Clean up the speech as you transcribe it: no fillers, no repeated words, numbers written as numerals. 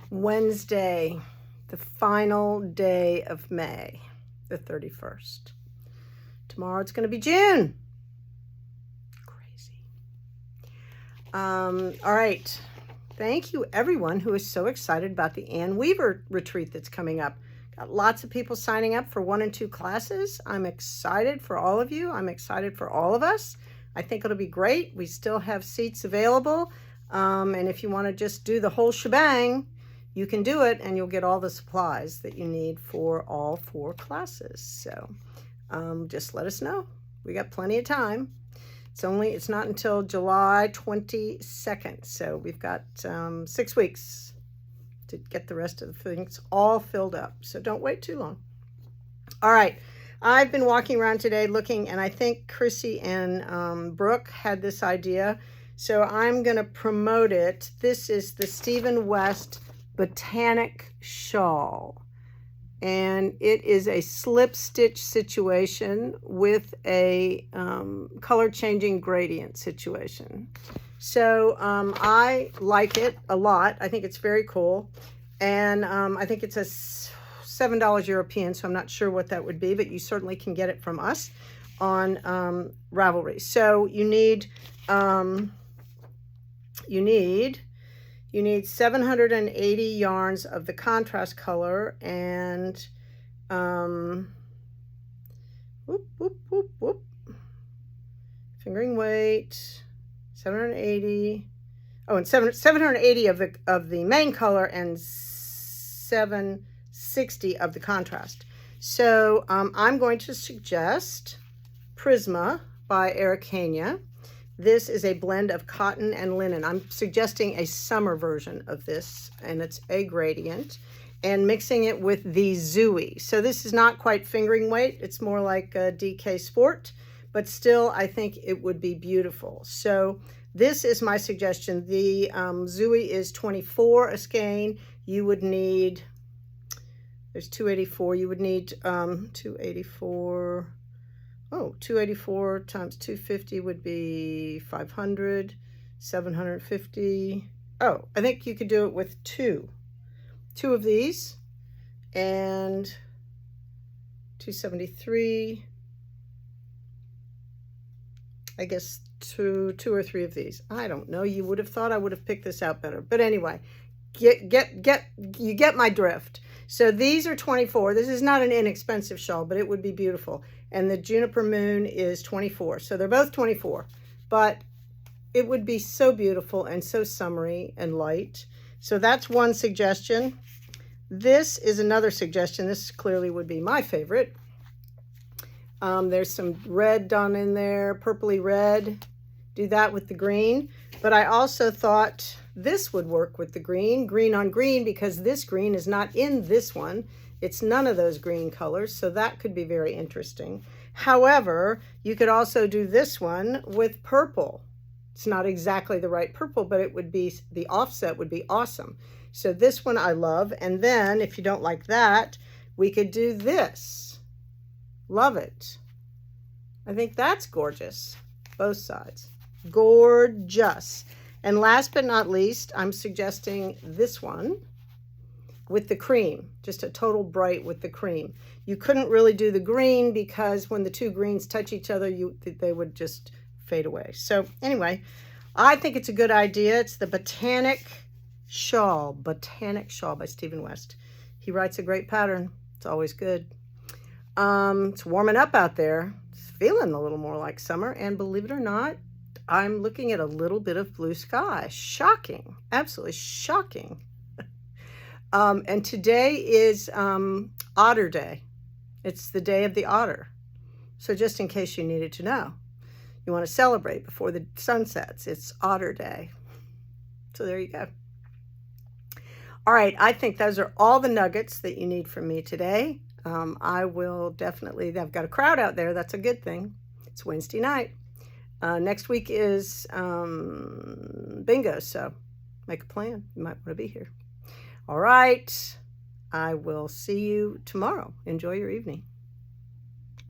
Wednesday, the final day of May, the 31st. Tomorrow it's going to be June. Crazy. All right. Thank you, everyone who is so excited about the Ann Weaver retreat that's coming up. Got lots of people signing up for 1 and 2 classes. I'm excited for all of you. I'm excited for all of us. I think it'll be great. We still have seats available. And if you want to just do the whole shebang, you can do it, and you'll get all the supplies that you need for all 4 classes. So just let us know. We got plenty of time. It's not until July 22nd. So we've got 6 weeks to get the rest of the things all filled up. So don't wait too long. All right. I've been walking around today looking, and I think Chrissy and Brooke had this idea. So I'm going to promote it. This is the Stephen West Botanic Shawl. And it is a slip stitch situation with a color changing gradient situation. So I like it a lot. I think it's very cool. And I think it's a $7 European, so I'm not sure what that would be, but you certainly can get it from us on Ravelry. So you need 780 yarns of the contrast color, and fingering weight 780. Oh, and 780 of the main color and 760 of the contrast. So I'm going to suggest Prisma by Araucania. This is a blend of cotton and linen. I'm suggesting a summer version of this, and it's a gradient, and mixing it with the Zooey. So this is not quite fingering weight. It's more like a DK Sport, but still I think it would be beautiful. So this is my suggestion. The Zooey is 24 a skein. You would need, there's 284. You would need 284. Oh, 284 times 250 would be 500, 750. Oh, I think you could do it with two of these, and 273. I guess two or 3 of these. I don't know. You would have thought I would have picked this out better. But anyway, you get my drift. So these are 24. This is not an inexpensive shawl, but it would be beautiful. And the Juniper Moon is 24. So they're both 24. But it would be so beautiful and so summery and light. So that's one suggestion. This is another suggestion. This clearly would be my favorite. There's some red done in there, purpley red. Do that with the green. But I also thought this would work with the green on green, because this green is not in this one. It's none of those green colors, so that could be very interesting. However, you could also do this one with purple. It's not exactly the right purple, but it would be, the offset would be awesome. So this one I love. And then if you don't like that, we could do this. Love it. I think that's gorgeous. Both sides. Gorgeous. And last but not least, I'm suggesting this one with the cream, just a total bright with the cream. You couldn't really do the green because when the 2 greens touch each other, they would just fade away. So anyway, I think it's a good idea. It's the Botanic Shawl by Stephen West. He writes a great pattern. It's always good. It's warming up out there. It's feeling a little more like summer, and believe it or not, I'm looking at a little bit of blue sky. Shocking. Absolutely shocking. And today is Otter Day. It's the day of the otter. So just in case you needed to know, you want to celebrate before the sun sets, it's Otter Day. So there you go. All right, I think those are all the nuggets that you need from me today. I will definitely, I've got a crowd out there. That's a good thing. It's Wednesday night. Next week is bingo, so make a plan. You might want to be here. All right. I will see you tomorrow. Enjoy your evening.